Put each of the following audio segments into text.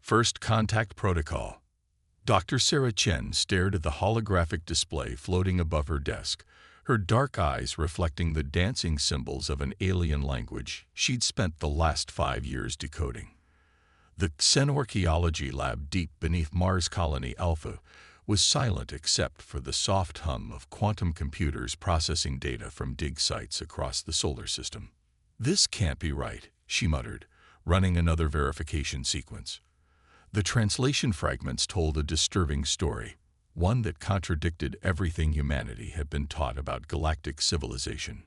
First Contact Protocol. Dr. Sarah Chen stared at the holographic display floating above her desk, her dark eyes reflecting the dancing symbols of an alien language she'd spent the last 5 years decoding. The xenorchaeology lab deep beneath Mars Colony Alpha was silent except for the soft hum of quantum computers processing data from dig sites across the solar system. "This can't be right," she muttered, running another verification sequence. The translation fragments told a disturbing story, one that contradicted everything humanity had been taught about galactic civilization.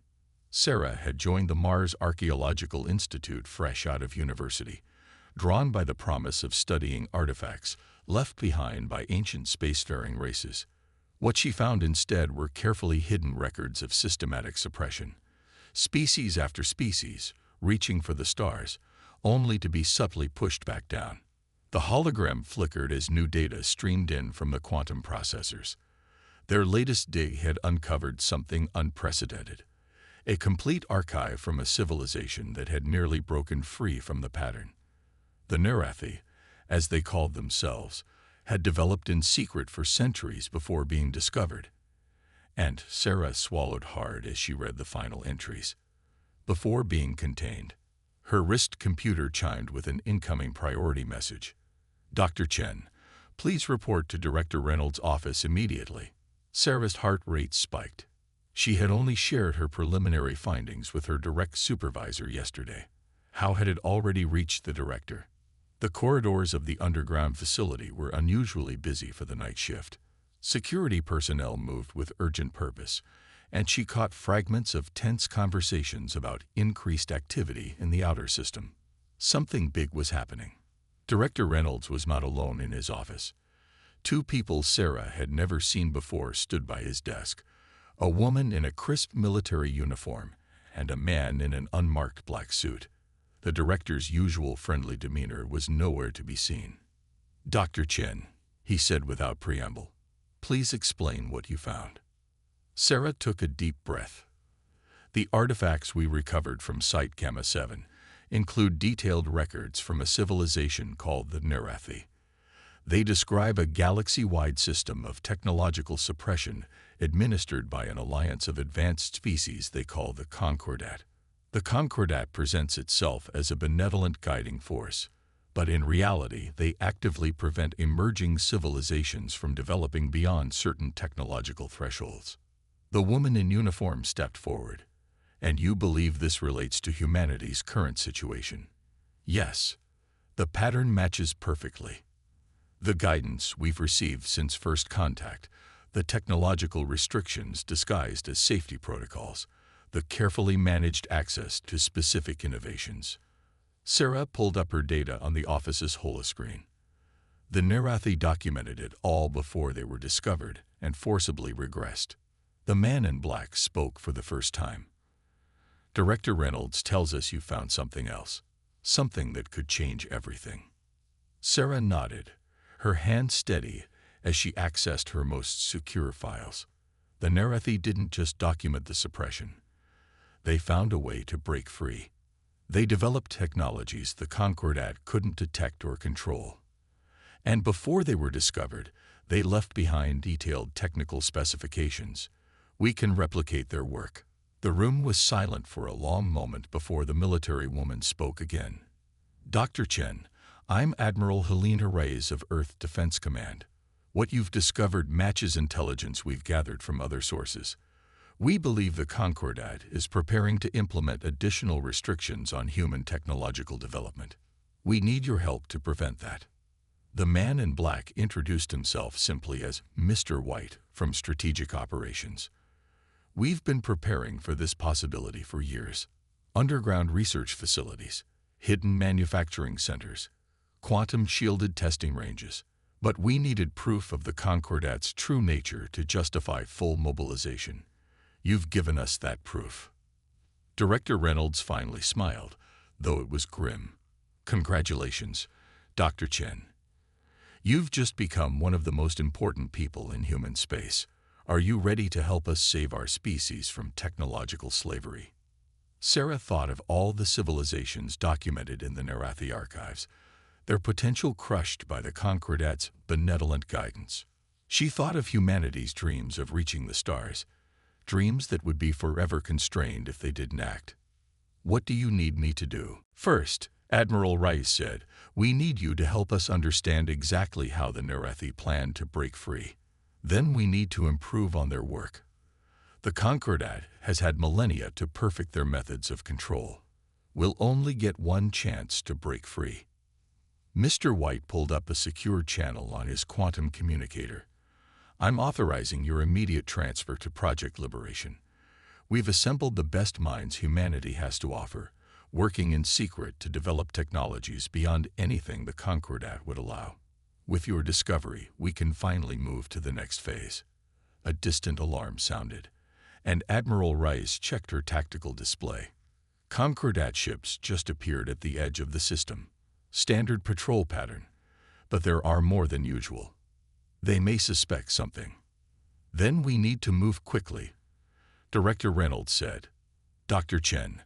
Sarah had joined the Mars Archaeological Institute fresh out of university, drawn by the promise of studying artifacts left behind by ancient spacefaring races. What she found instead were carefully hidden records of systematic suppression, species after species, reaching for the stars, only to be subtly pushed back down. The hologram flickered as new data streamed in from the quantum processors. Their latest dig had uncovered something unprecedented, a complete archive from a civilization that had nearly broken free from the pattern. The Nerathi, as they called themselves, had developed in secret for centuries before being discovered. And Sarah swallowed hard as she read the final entries. Before being contained, her wrist computer chimed with an incoming priority message. "Dr. Chen, please report to Director Reynolds' office immediately." Sarah's heart rate spiked. She had only shared her preliminary findings with her direct supervisor yesterday. How had it already reached the director? The corridors of the underground facility were unusually busy for the night shift. Security personnel moved with urgent purpose, and she caught fragments of tense conversations about increased activity in the outer system. Something big was happening. Director Reynolds was not alone in his office. Two people Sarah had never seen before stood by his desk, a woman in a crisp military uniform and a man in an unmarked black suit. The director's usual friendly demeanor was nowhere to be seen. "Dr. Chen," he said without preamble, "please explain what you found." Sarah took a deep breath. "The artifacts we recovered from Site Gamma 7 include detailed records from a civilization called the Nerathi. They describe a galaxy-wide system of technological suppression administered by an alliance of advanced species they call the Concordat. The Concordat presents itself as a benevolent guiding force, but in reality they actively prevent emerging civilizations from developing beyond certain technological thresholds." The woman in uniform stepped forward. "And you believe this relates to humanity's current situation?" "Yes. The pattern matches perfectly. The guidance we've received since first contact, the technological restrictions disguised as safety protocols, the carefully managed access to specific innovations." Sarah pulled up her data on the office's holoscreen. The Nerathi documented it all before they were discovered and forcibly regressed. The man in black spoke for the first time. "Director Reynolds tells us you found something else, something that could change everything." Sarah nodded, her hand steady as she accessed her most secure files. The Nerathi didn't just document the suppression. They found a way to break free. They developed technologies the Concordat couldn't detect or control. And before they were discovered, they left behind detailed technical specifications. "We can replicate their work." The room was silent for a long moment before the military woman spoke again. "Dr. Chen, I'm Admiral Helena Reyes of Earth Defense Command. What you've discovered matches intelligence we've gathered from other sources. We believe the Concordat is preparing to implement additional restrictions on human technological development. We need your help to prevent that." The man in black introduced himself simply as Mr. White from Strategic Operations. "We've been preparing for this possibility for years. Underground research facilities, hidden manufacturing centers, quantum-shielded testing ranges. But we needed proof of the Concordat's true nature to justify full mobilization. You've given us that proof." Director Reynolds finally smiled, though it was grim. "Congratulations, Dr. Chen. You've just become one of the most important people in human space. Are you ready to help us save our species from technological slavery?" Sarah thought of all the civilizations documented in the Nerathi archives. their potential crushed by the Concordat's benevolent guidance. She thought of humanity's dreams of reaching the stars, dreams that would be forever constrained if they didn't act. "What do you need me to do?" "First," Admiral Rice said, "we need you to help us understand exactly how the Nerethi plan to break free. Then we need to improve on their work. The Concordat has had millennia to perfect their methods of control. We'll only get one chance to break free." Mr. White pulled up a secure channel on his quantum communicator. "I'm authorizing your immediate transfer to Project Liberation. We've assembled the best minds humanity has to offer, working in secret to develop technologies beyond anything the Concordat would allow. With your discovery, we can finally move to the next phase." A distant alarm sounded, and Admiral Rice checked her tactical display. Concordat ships just appeared at the edge of the system. Standard patrol pattern, but there are more than usual. They may suspect something. "Then we need to move quickly," Director Reynolds said. "Dr. Chen,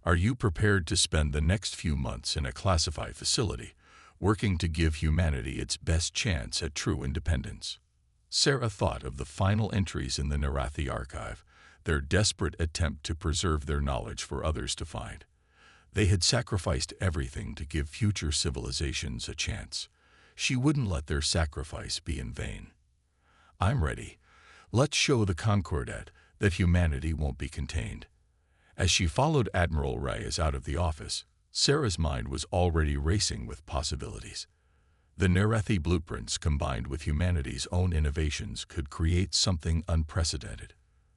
are you prepared to spend the next few months in a classified facility, working to give humanity its best chance at true independence?" Sarah thought of the final entries in the Nerethi archive, their desperate attempt to preserve their knowledge for others to find. They had sacrificed everything to give future civilizations a chance. She wouldn't let their sacrifice be in vain. "I'm ready. Let's show the Concordat that humanity won't be contained." As she followed Admiral Reyes out of the office, Sarah's mind was already racing with possibilities. The Nerethi blueprints combined with humanity's own innovations could create something unprecedented.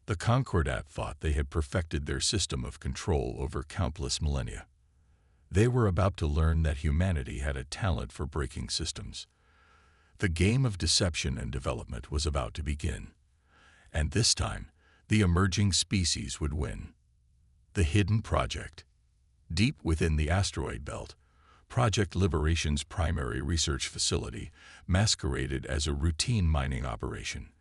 The Concordat thought they had perfected their system of control over countless millennia. They were about to learn that humanity had a talent for breaking systems. The game of deception and development was about to begin. And this time, the emerging species would win. The Hidden Project. Deep within the asteroid belt, Project Liberation's primary research facility masqueraded as a routine mining operation.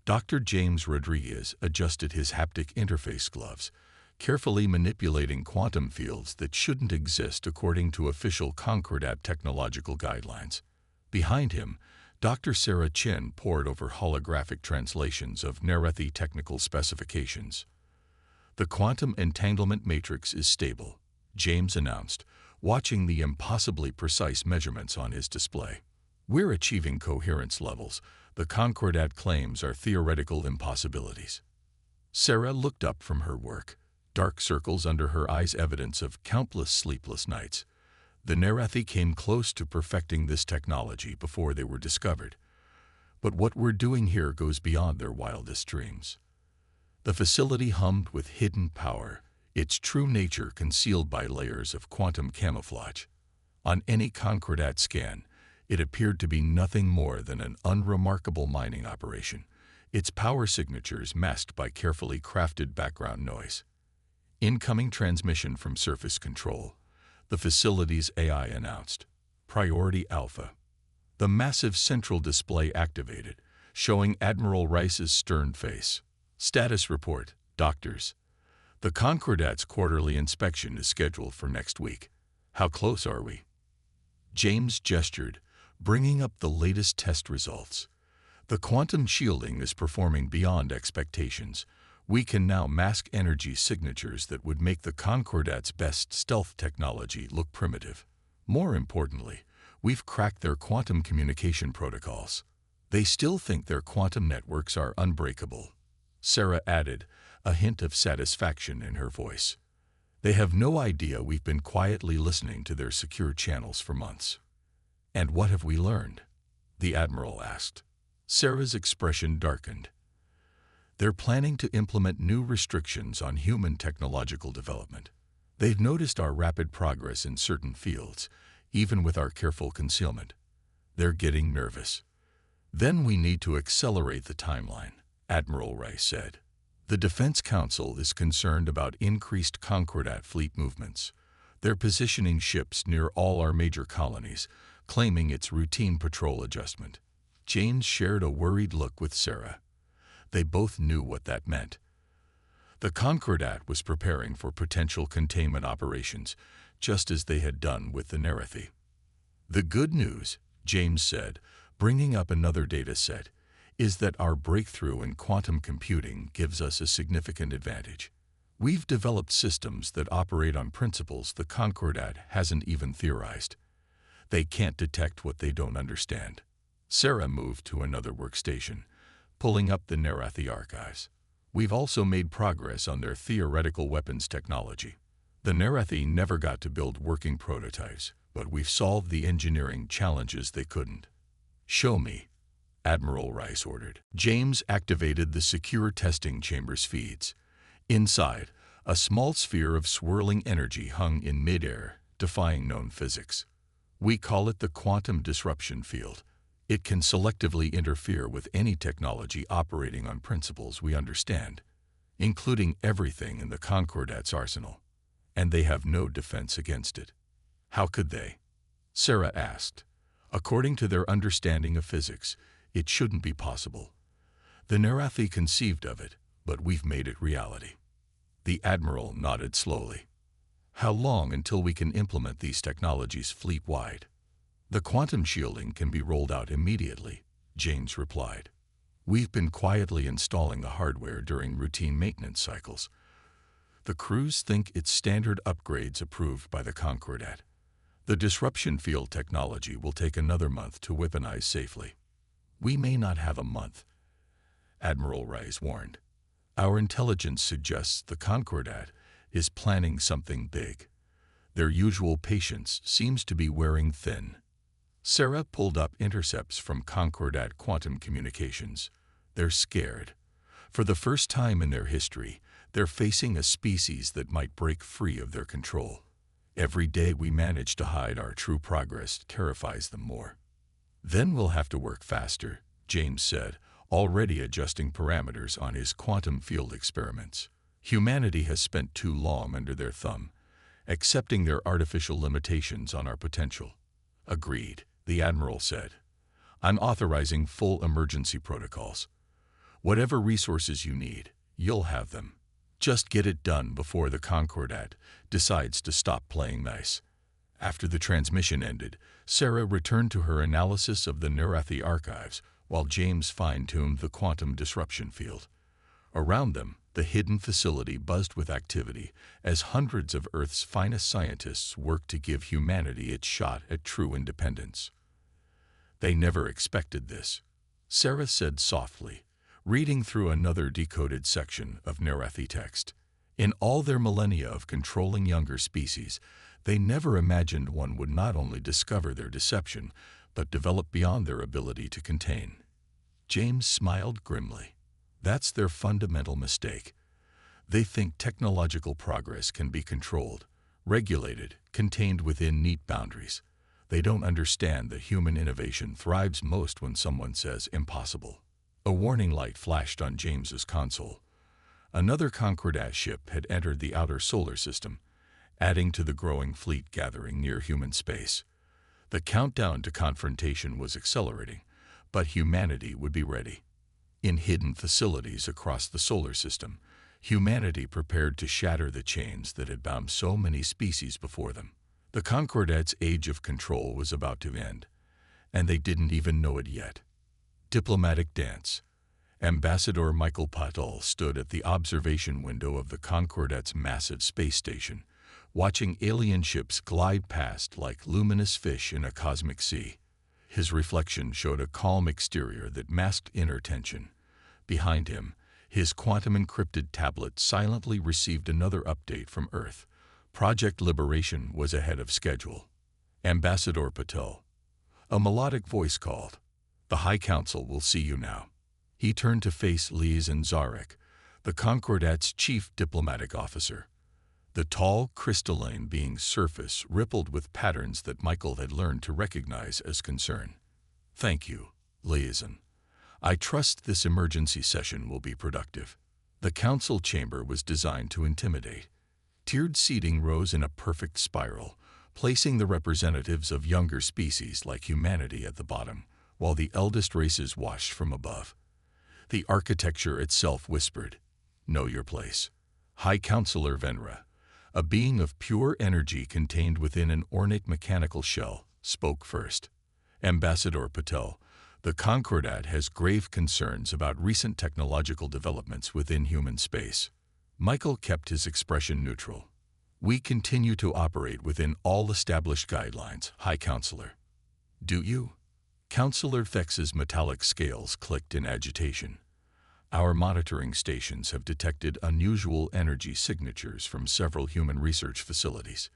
Dr. James Rodriguez adjusted his haptic interface gloves, carefully manipulating quantum fields that shouldn't exist according to official Concordat technological guidelines. Behind him, Dr. Sarah Chen pored over holographic translations of Nerethi technical specifications. "The quantum entanglement matrix is stable," James announced, watching the impossibly precise measurements on his display. "We're achieving coherence levels the Concordat claims are theoretical impossibilities." Sarah looked up from her work, dark circles under her eyes evidence of countless sleepless nights. The Nerethi came close to perfecting this technology before they were discovered. But what we're doing here goes beyond their wildest dreams. The facility hummed with hidden power, its true nature concealed by layers of quantum camouflage. On any Concordat scan, it appeared to be nothing more than an unremarkable mining operation, its power signatures masked by carefully crafted background noise. "Incoming transmission from surface control," the facility's AI announced. "Priority Alpha." The massive central display activated, showing Admiral Rice's stern face. "Status report, doctors. The Concordat's quarterly inspection is scheduled for next week. How close are we?" James gestured, bringing up the latest test results. "The quantum shielding is performing beyond expectations. We can now mask energy signatures that would make the Concordat's best stealth technology look primitive. More importantly, we've cracked their quantum communication protocols. They still think their quantum networks are unbreakable." Sarah added, a hint of satisfaction in her voice. "They have no idea we've been quietly listening to their secure channels for months." "And what have we learned?" the Admiral asked. Sarah's expression darkened. "They're planning to implement new restrictions on human technological development. They've noticed our rapid progress in certain fields, even with our careful concealment. They're getting nervous." "Then we need to accelerate the timeline," Admiral Rice said. "The Defense Council is concerned about increased Concordat fleet movements. They're positioning ships near all our major colonies, claiming it's routine patrol adjustment." James shared a worried look with Sarah. They both knew what that meant. The Concordat was preparing for potential containment operations, just as they had done with the Nerethi. The good news, James said, bringing up another data set, is that our breakthrough in quantum computing gives us a significant advantage. We've developed systems that operate on principles the Concordat hasn't even theorized. They can't detect what they don't understand. Sarah moved to another workstation, pulling up the Nerathi archives. We've also made progress on their theoretical weapons technology. The Nerathi never got to build working prototypes, but we've solved the engineering challenges they couldn't. Show me, Admiral Rice ordered. James activated the secure testing chamber's feeds. Inside, a small sphere of swirling energy hung in midair, defying known physics. We call it the quantum disruption field. It can selectively interfere with any technology operating on principles we understand, including everything in the Concordat's arsenal. And they have no defense against it. How could they? Sarah asked. According to their understanding of physics, it shouldn't be possible. The Nerathi conceived of it, but we've made it reality. The Admiral nodded slowly. How long until we can implement these technologies fleet-wide? The quantum shielding can be rolled out immediately, James replied. We've been quietly installing the hardware during routine maintenance cycles. The crews think it's standard upgrades approved by the Concordat. The disruption field technology will take another month to weaponize safely. We may not have a month, Admiral Rice warned. Our intelligence suggests the Concordat is planning something big. Their usual patience seems to be wearing thin. Sarah pulled up intercepts from Concordat quantum communications. They're scared. For the first time in their history, they're facing a species that might break free of their control. Every day we manage to hide our true progress terrifies them more. Then we'll have to work faster, James said, already adjusting parameters on his quantum field experiments. Humanity has spent too long under their thumb, accepting their artificial limitations on our potential. Agreed, the Admiral said. I'm authorizing full emergency protocols. Whatever resources you need, you'll have them. Just get it done before the Concordat decides to stop playing nice. After the transmission ended, Sarah returned to her analysis of the Nerathi archives while James fine-tuned the quantum disruption field. Around them, the hidden facility buzzed with activity as hundreds of Earth's finest scientists worked to give humanity its shot at true independence. They never expected this, Sarah said softly, reading through another decoded section of Nerathi text. In all their millennia of controlling younger species, they never imagined one would not only discover their deception, but develop beyond their ability to contain. James smiled grimly. That's their fundamental mistake. They think technological progress can be controlled, regulated, contained within neat boundaries. They don't understand that human innovation thrives most when someone says impossible. A warning light flashed on James's console. Another Concordat ship had entered the outer solar system, adding to the growing fleet gathering near human space. The countdown to confrontation was accelerating, but humanity would be ready. In hidden facilities across the solar system, humanity prepared to shatter the chains that had bound so many species before them. The Concordat's age of control was about to end, and they didn't even know it yet. Diplomatic dance. Ambassador Michael Patel stood at the observation window of the Concordat's massive space station, watching alien ships glide past like luminous fish in a cosmic sea. His reflection showed a calm exterior that masked inner tension. Behind him, his quantum-encrypted tablet silently received another update from Earth. Project Liberation was ahead of schedule. Ambassador Patel. A melodic voice called. The High Council will see you now. He turned to face Liz and Zarek, the Concordat's chief diplomatic officer. The tall, crystalline being's surface rippled with patterns that Michael had learned to recognize as concern. Thank you, Liaison. I trust this emergency session will be productive. The council chamber was designed to intimidate. Tiered seating rose in a perfect spiral, placing the representatives of younger species like humanity at the bottom, while the eldest races watched from above. The architecture itself whispered, "Know your place." High Counselor Venra, a being of pure energy contained within an ornate mechanical shell, spoke first. Ambassador Patel, the Concordat has grave concerns about recent technological developments within human space. Michael kept his expression neutral. We continue to operate within all established guidelines, High Counselor. Do you? Counselor Fex's metallic scales clicked in agitation. Our monitoring stations have detected unusual energy signatures from several human research facilities.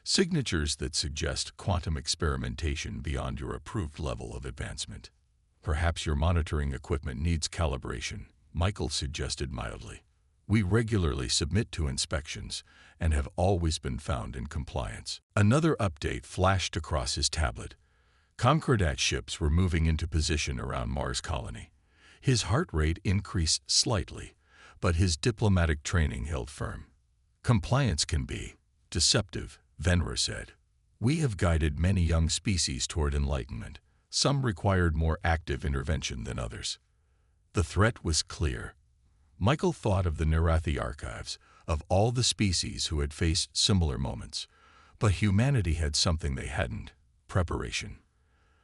Signatures that suggest quantum experimentation beyond your approved level of advancement. Perhaps your monitoring equipment needs calibration, Michael suggested mildly. We regularly submit to inspections and have always been found in compliance. Another update flashed across his tablet. Concordat ships were moving into position around Mars colony. His heart rate increased slightly, but his diplomatic training held firm. Compliance can be deceptive, Venra said. We have guided many young species toward enlightenment. Some required more active intervention than others. The threat was clear. Michael thought of the Nerathi archives, of all the species who had faced similar moments. But humanity had something they hadn't: preparation.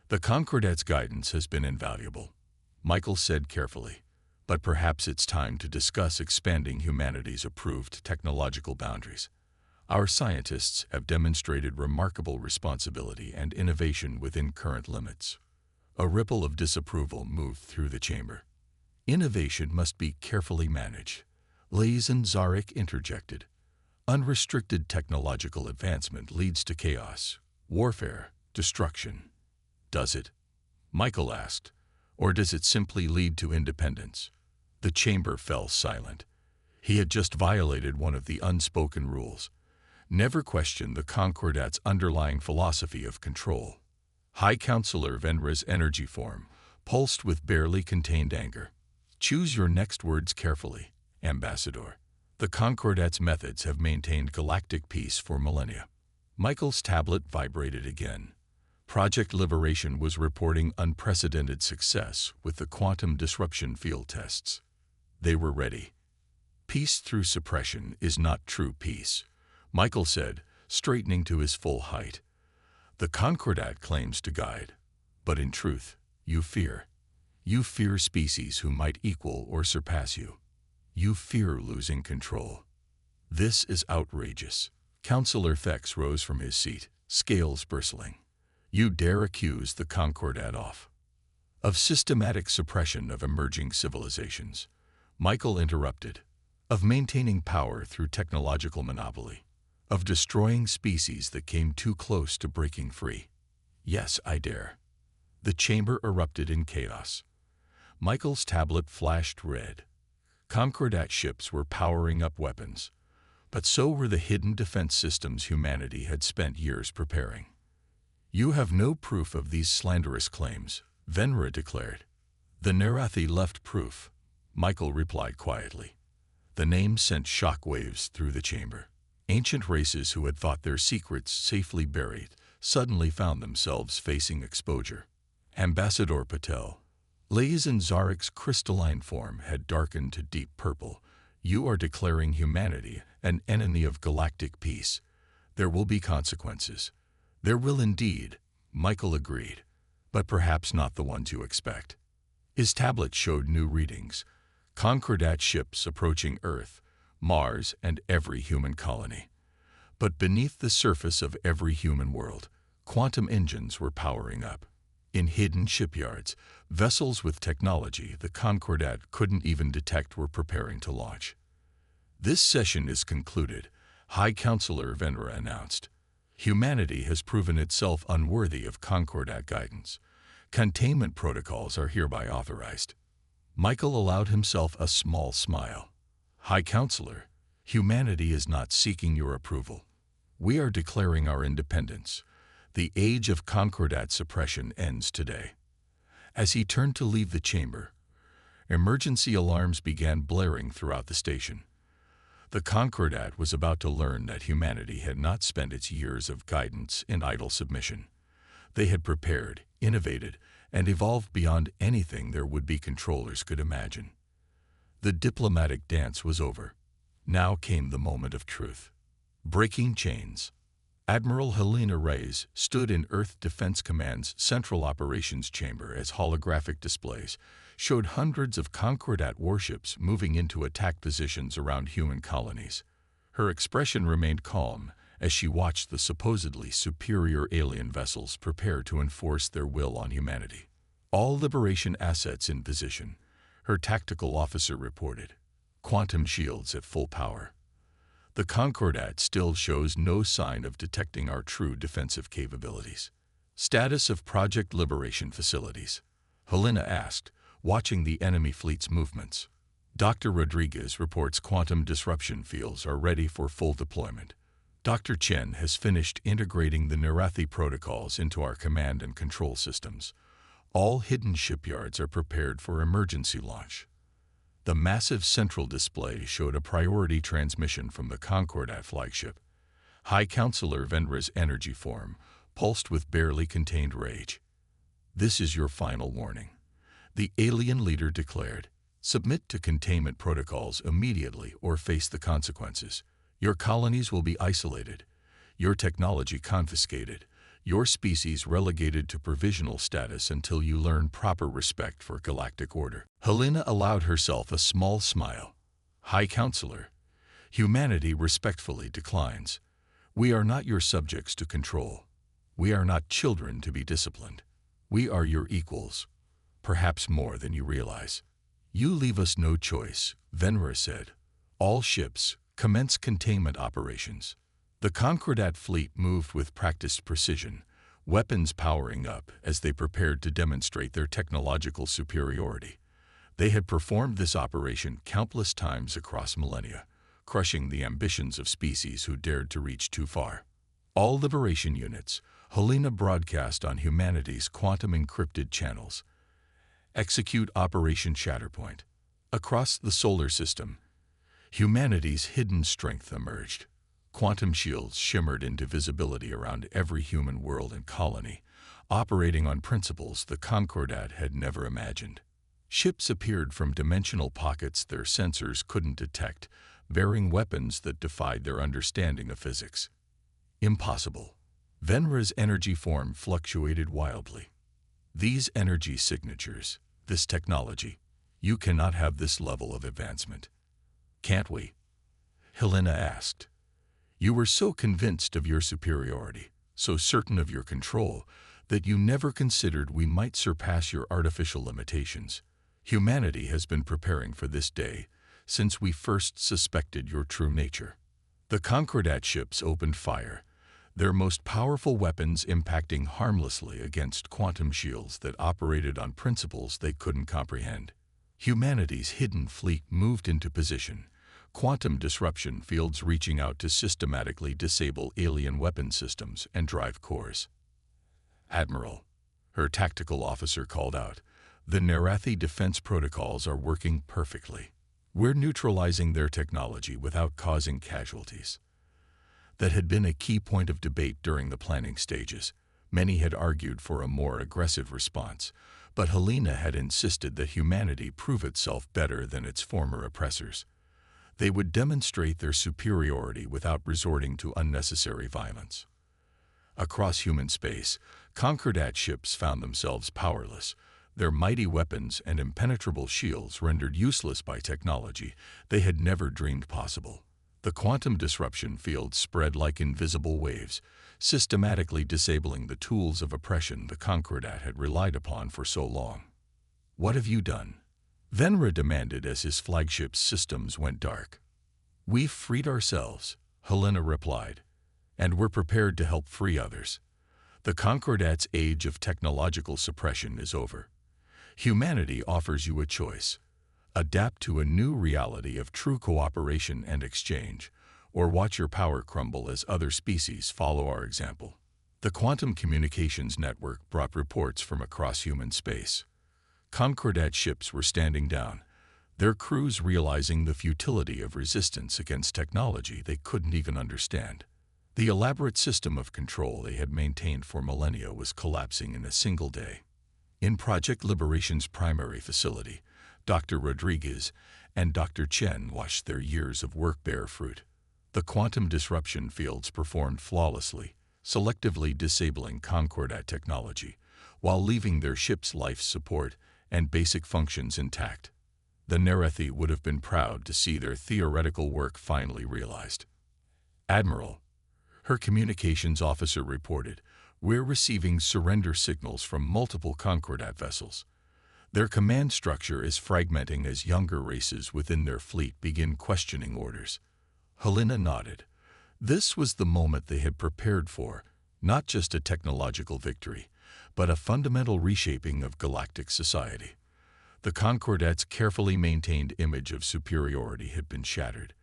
The Concordat's guidance has been invaluable, Michael said carefully, but perhaps it's time to discuss expanding humanity's approved technological boundaries. Our scientists have demonstrated remarkable responsibility and innovation within current limits. A ripple of disapproval moved through the chamber. Innovation must be carefully managed, Leisen Zarek interjected. Unrestricted technological advancement leads to chaos, warfare, destruction. Does it? Michael asked. Or does it simply lead to independence? The chamber fell silent. He had just violated one of the unspoken rules. Never question the Concordat's underlying philosophy of control. High Counselor Venra's energy form pulsed with barely contained anger. Choose your next words carefully, Ambassador. The Concordat's methods have maintained galactic peace for millennia. Michael's tablet vibrated again. Project Liberation was reporting unprecedented success with the quantum disruption field tests. They were ready. Peace through suppression is not true peace, Michael said, straightening to his full height. The Concordat claims to guide, but in truth, you fear. You fear species who might equal or surpass you. You fear losing control. This is outrageous. Counselor Fex rose from his seat, scales bristling. You dare accuse the Concordat of systematic suppression of emerging civilizations. Michael interrupted. Of maintaining power through technological monopoly. Of destroying species that came too close to breaking free. Yes, I dare. The chamber erupted in chaos. Michael's tablet flashed red. Concordat ships were powering up weapons, but so were the hidden defense systems humanity had spent years preparing. You have no proof of these slanderous claims, Venra declared. The Nerathi left proof, Michael replied quietly. The name sent shockwaves through the chamber. Ancient races who had thought their secrets safely buried suddenly found themselves facing exposure. Ambassador Patel, Leisen Zarek's crystalline form had darkened to deep purple. You are declaring humanity an enemy of galactic peace. There will be consequences. There will indeed, Michael agreed, but perhaps not the ones you expect. His tablet showed new readings. Concordat ships approaching Earth, Mars, and every human colony. But beneath the surface of every human world, quantum engines were powering up. In hidden shipyards, vessels with technology the Concordat couldn't even detect were preparing to launch. This session is concluded, High Counselor Venra announced. Humanity has proven itself unworthy of Concordat guidance. Containment protocols are hereby authorized. Michael allowed himself a small smile. High Counselor, humanity is not seeking your approval. We are declaring our independence. The age of Concordat suppression ends today. As he turned to leave the chamber, emergency alarms began blaring throughout the station. The Concordat was about to learn that humanity had not spent its years of guidance in idle submission. They had prepared, innovated, and evolved beyond anything their would-be controllers could imagine. The diplomatic dance was over. Now came the moment of truth. Breaking chains. Admiral Helena Reyes stood in Earth Defense Command's Central Operations Chamber as holographic displays showed hundreds of Concordat warships moving into attack positions around human colonies. Her expression remained calm as she watched the supposedly superior alien vessels prepare to enforce their will on humanity. All Liberation assets in position, her tactical officer reported. Quantum shields at full power. The Concordat still shows no sign of detecting our true defensive capabilities. Status of Project Liberation facilities, Helena asked, watching the enemy fleet's movements. Dr. Rodriguez reports quantum disruption fields are ready for full deployment. Dr. Chen has finished integrating the Nerathi protocols into our command and control systems. All hidden shipyards are prepared for emergency launch. The massive central display showed a priority transmission from the Concordat flagship. High Counselor Venra's energy form pulsed with barely contained rage. "This is your final warning," the alien leader declared. "Submit to containment protocols immediately or face the consequences. Your colonies will be isolated, your technology confiscated, your species relegated to provisional status until you learn proper respect for galactic order." Helena allowed herself a small smile. "High Counselor, humanity respectfully declines. We are not your subjects to control. We are not children to be disciplined. We are your equals, perhaps more than you realize." "You leave us no choice," Venra said. "All ships, commence containment operations." The Concordat fleet moved with practiced precision, weapons powering up as they prepared to demonstrate their technological superiority. They had performed this operation countless times across millennia, crushing the ambitions of species who dared to reach too far. All Liberation units, Helena broadcast on humanity's quantum-encrypted channels. Execute Operation Shatterpoint. Across the solar system, humanity's hidden strength emerged. Quantum shields shimmered into visibility around every human world and colony, operating on principles the Concordat had never imagined. Ships appeared from dimensional pockets their sensors couldn't detect, bearing weapons that defied their understanding of physics. Impossible. Venra's energy form fluctuated wildly. "These energy signatures, this technology, you cannot have this level of advancement." "Can't we?" Helena asked. "You were so convinced of your superiority, so certain of your control, that you never considered we might surpass your artificial limitations. Humanity has been preparing for this day since we first suspected your true nature." The Concordat ships opened fire, their most powerful weapons impacting harmlessly against quantum shields that operated on principles they couldn't comprehend. Humanity's hidden fleet moved into position, quantum disruption fields reaching out to systematically disable alien weapon systems and drive cores. "Admiral," her tactical officer called out, "the Nerathi defense protocols are working perfectly. We're neutralizing their technology without causing casualties." That had been a key point of debate during the planning stages. Many had argued for a more aggressive response, but Helena had insisted that humanity prove itself better than its former oppressors. They would demonstrate their superiority without resorting to unnecessary violence. Across human space, Concordat ships found themselves powerless, their mighty weapons and impenetrable shields rendered useless by technology they had never dreamed possible. The quantum disruption field spread like invisible waves, systematically disabling the tools of oppression the Concordat had relied upon for so long. "What have you done?" Venra demanded as his flagship's systems went dark. "We've freed ourselves," Helena replied, "and we're prepared to help free others. The Concordat's age of technological suppression is over. Humanity offers you a choice. Adapt to a new reality of true cooperation and exchange, or watch your power crumble as other species follow our example." The quantum communications network brought reports from across human space. Concordat ships were standing down, their crews realizing the futility of resistance against technology they couldn't even understand. The elaborate system of control they had maintained for millennia was collapsing in a single day. In Project Liberation's primary facility, Dr. Rodriguez and Dr. Chen watched their years of work bear fruit. The quantum disruption fields performed flawlessly, selectively disabling Concordat technology while leaving their ship's life support and basic functions intact. The Nerethi would have been proud to see their theoretical work finally realized. "Admiral," her communications officer reported, "we're receiving surrender signals from multiple Concordat vessels. Their command structure is fragmenting as younger races within their fleet begin questioning orders." Helena nodded. This was the moment they had prepared for, not just a technological victory, but a fundamental reshaping of galactic society. The Concordat's carefully maintained image of superiority had been shattered,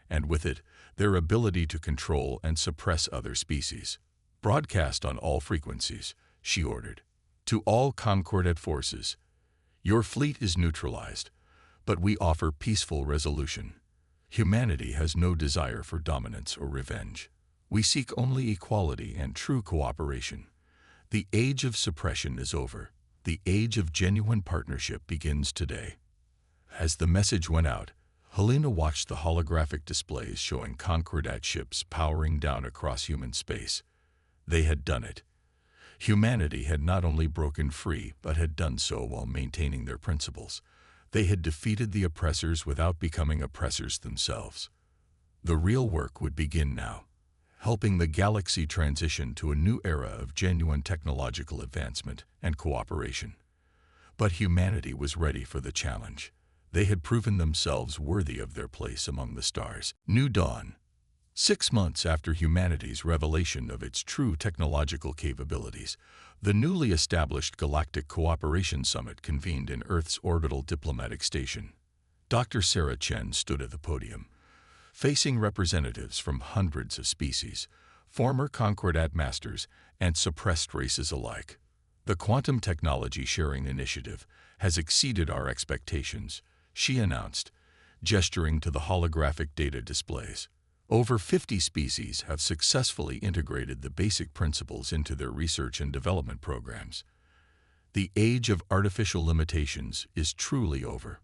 and with it, their ability to control and suppress other species. "Broadcast on all frequencies," she ordered. "To all Concordat forces, your fleet is neutralized, but we offer peaceful resolution. Humanity has no desire for dominance or revenge. We seek only equality and true cooperation. The age of suppression is over. The age of genuine partnership begins today." As the message went out, Helena watched the holographic displays showing Concordat ships powering down across human space. They had done it. Humanity had not only broken free, but had done so while maintaining their principles. They had defeated the oppressors without becoming oppressors themselves. The real work would begin now, helping the galaxy transition to a new era of genuine technological advancement and cooperation. But humanity was ready for the challenge. They had proven themselves worthy of their place among the stars. New Dawn. 6 months after humanity's revelation of its true technological capabilities, the newly established Galactic Cooperation Summit convened in Earth's orbital diplomatic station. Dr. Sarah Chen stood at the podium, facing representatives from hundreds of species, former Concordat masters, and suppressed races alike. "The Quantum Technology Sharing Initiative has exceeded our expectations," she announced, gesturing to the holographic data displays. "Over 50 species have successfully integrated the basic principles into their research and development programs. The age of artificial limitations is truly over."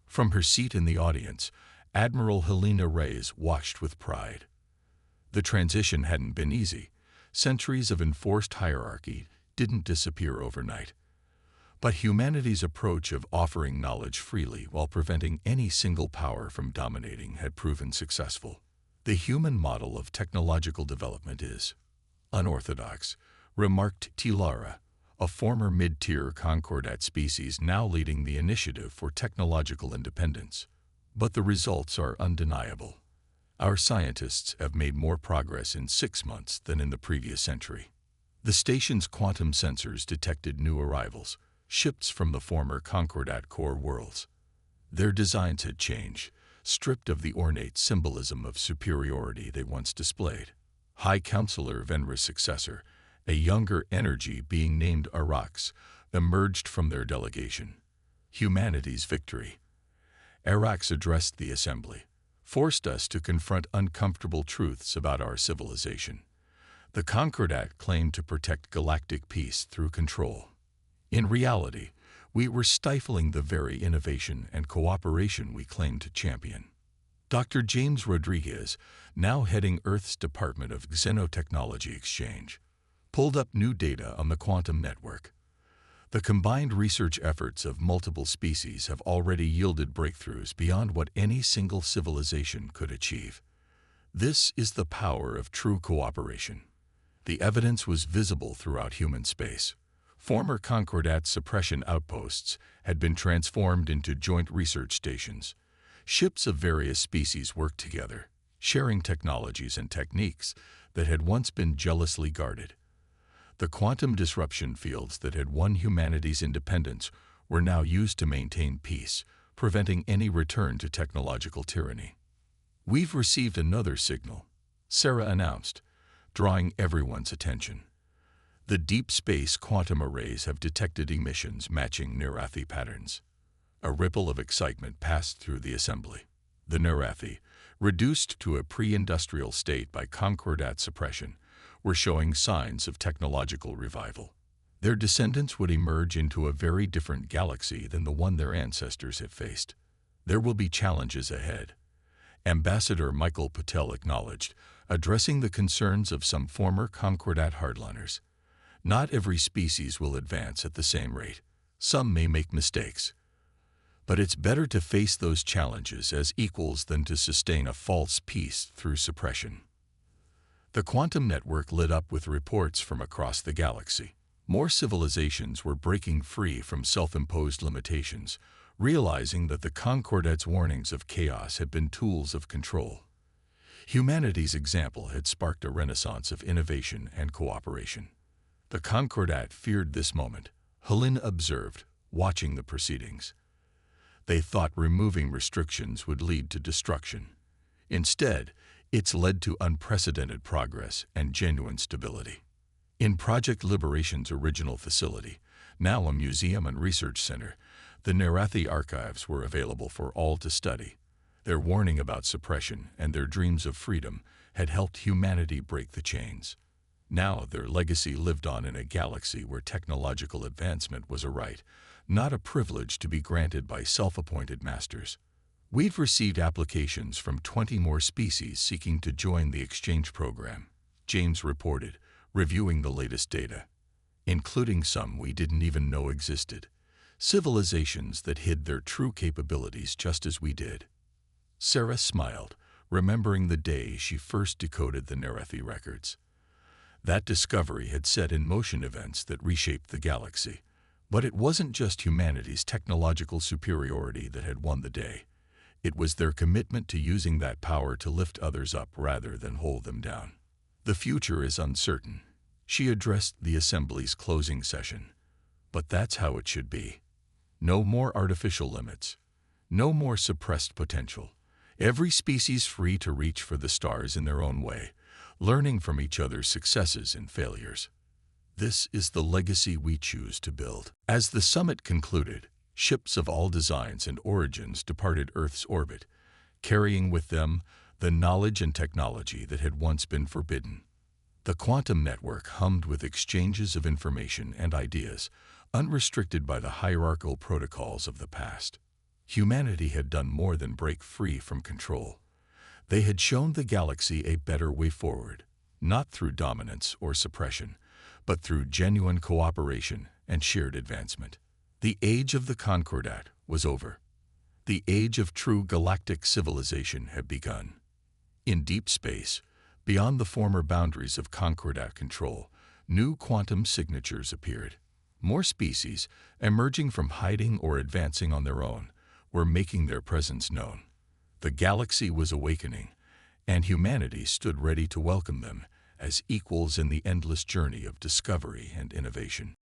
From her seat in the audience, Admiral Helena Reyes watched with pride. The transition hadn't been easy. Centuries of enforced hierarchy didn't disappear overnight. But humanity's approach of offering knowledge freely while preventing any single power from dominating had proven successful. "The human model of technological development is unorthodox," remarked Tilara, a former mid-tier Concordat species now leading the initiative for technological independence. "But the results are undeniable. Our scientists have made more progress in 6 months than in the previous century." The station's quantum sensors detected new arrivals, ships from the former Concordat core worlds. Their designs had changed, stripped of the ornate symbolism of superiority they once displayed. High Counselor Venra's successor, a younger energy being named Arax, emerged from their delegation. "Humanity's victory." Arax addressed the assembly, "forced us to confront uncomfortable truths about our civilization. The Concordat claimed to protect galactic peace through control. In reality, we were stifling the very innovation and cooperation we claimed to champion." Dr. James Rodriguez, now heading Earth's Department of Xenotechnology Exchange, pulled up new data on the quantum network. The combined research efforts of multiple species have already yielded breakthroughs beyond what any single civilization could achieve. This is the power of true cooperation. The evidence was visible throughout human space. Former Concordat suppression outposts had been transformed into joint research stations. Ships of various species worked together, sharing technologies and techniques that had once been jealously guarded. The quantum disruption fields that had won humanity's independence were now used to maintain peace, preventing any return to technological tyranny. "We've received another signal," Sarah announced, drawing everyone's attention. "The deep space quantum arrays have detected emissions matching Nerethi patterns." A ripple of excitement passed through the assembly. The Nerethi, reduced to a pre-industrial state by Concordat suppression, were showing signs of technological revival. Their descendants would emerge into a very different galaxy than the one their ancestors had faced. There will be challenges ahead. Ambassador Michael Patel acknowledged, addressing the concerns of some former Concordat hardliners. Not every species will advance at the same rate. Some may make mistakes. But it's better to face those challenges as equals than to sustain a false peace through suppression. The quantum network lit up with reports from across the galaxy. More civilizations were breaking free from self-imposed limitations, realizing that the Concordat's warnings of chaos had been tools of control. Humanity's example had sparked a renaissance of innovation and cooperation. The Concordat feared this moment, Helene observed, watching the proceedings. They thought removing restrictions would lead to destruction. Instead, it's led to unprecedented progress and genuine stability. In Project Liberation's original facility, now a museum and research center, the Nerathi archives were available for all to study. Their warning about suppression and their dreams of freedom had helped humanity break the chains. Now their legacy lived on in a galaxy where technological advancement was a right, not a privilege to be granted by self-appointed masters. We've received applications from 20 more species seeking to join the exchange program, James reported, reviewing the latest data, including some we didn't even know existed, civilizations that hid their true capabilities just as we did. Sarah smiled, remembering the day she first decoded the Nerathi records. That discovery had set in motion events that reshaped the galaxy. But it wasn't just humanity's technological superiority that had won the day. It was their commitment to using that power to lift others up rather than hold them down. The future is uncertain. She addressed the assembly's closing session. But that's how it should be. No more artificial limits. No more suppressed potential. Every species free to reach for the stars in their own way, learning from each other's successes and failures. This is the legacy we choose to build. As the summit concluded, ships of all designs and origins departed Earth's orbit, carrying with them the knowledge and technology that had once been forbidden. The quantum network hummed with exchanges of information and ideas, unrestricted by the hierarchical protocols of the past. Humanity had done more than break free from control. They had shown the galaxy a better way forward, not through dominance or suppression, but through genuine cooperation and shared advancement. The age of the Concordat was over. The age of true galactic civilization had begun. In deep space, beyond the former boundaries of Concordat control, new quantum signatures appeared. More species, emerging from hiding or advancing on their own, were making their presence known. The galaxy was awakening, and humanity stood ready to welcome them as equals in the endless journey of discovery and innovation.